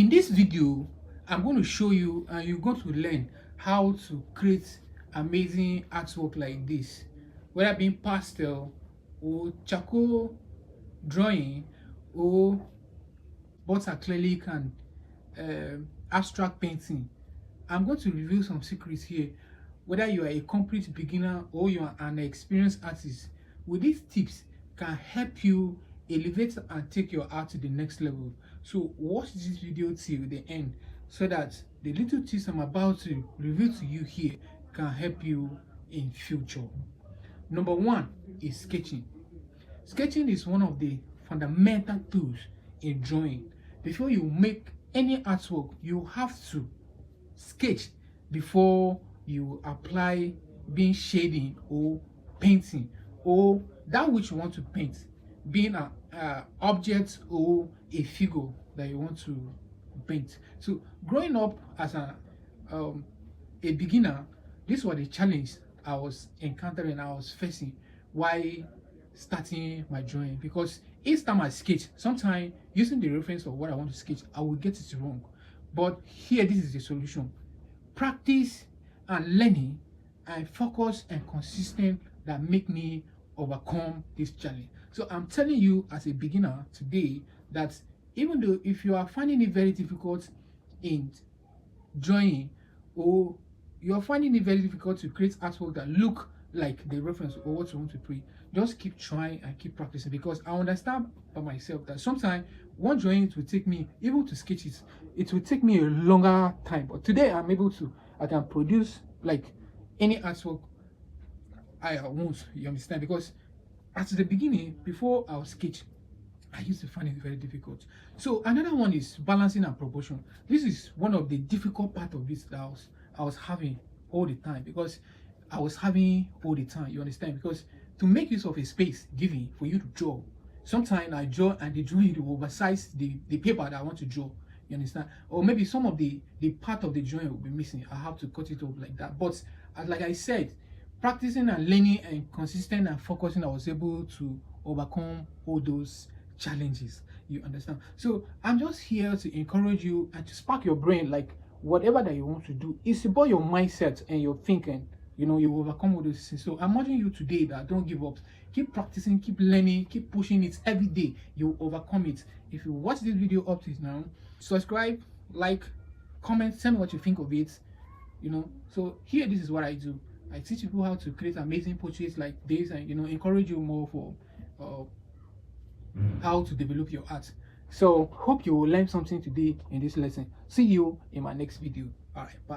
In this video, I'm going to show you and you're going to learn how to create amazing artwork like this, whether being pastel or charcoal drawing or watercolor and abstract painting. I'm going to reveal some secrets here, whether you are a complete beginner or you are an experienced artist. With these tips can help you elevate and take your art to the next level. So watch this video till the end so that the little tips I'm about to reveal to you here can help you in future. Number one is sketching. Sketching is one of the fundamental tools in drawing. Before you make any artwork, you have to sketch before you apply being shading or painting or that which you want to paint, being an object or a figure that you want to paint. So growing up as a beginner, this was the challenge I was encountering, I was facing while starting my drawing, because each time I sketch, sometimes using the reference of what I want to sketch, I will get it wrong. But here, this is the solution: practice and learning and focus and consistent that make me overcome this challenge. So I'm telling you as a beginner today that even though if you are finding it very difficult in drawing, or you're finding it very difficult to create artwork that look like the reference or what you want to create, just keep trying and keep practicing, because I understand by myself that sometimes one drawing it will take me, even to sketch it will take me a longer time. But today I can produce like any artwork I want, you understand? Because at the beginning, before I was sketch, I used to find it very difficult. So another one is balancing and proportion. This is one of the difficult part of this that I was having all the time, because I was having all the time, you understand? Because to make use of a space given for you to draw, sometimes I draw and the drawing will oversize the paper that I want to draw, you understand? Or maybe some of the part of the drawing will be missing. I have to cut it off like that. But like I said, practicing and learning and consistent and focusing, I was able to overcome all those challenges, you understand? So I'm just here to encourage you and to spark your brain, like whatever that you want to do, it's about your mindset and your thinking. You will overcome all those things. So I'm urging you today that don't give up. Keep practicing, keep learning, keep pushing it every day. You'll overcome it. If you watch this video up to now, subscribe, like, comment, tell me what you think of it. So here, this is what I do. I teach people how to create amazing portraits like this, and encourage you more for how to develop your art. So hope you will learn something today in this lesson. See you in my next video. All right, bye.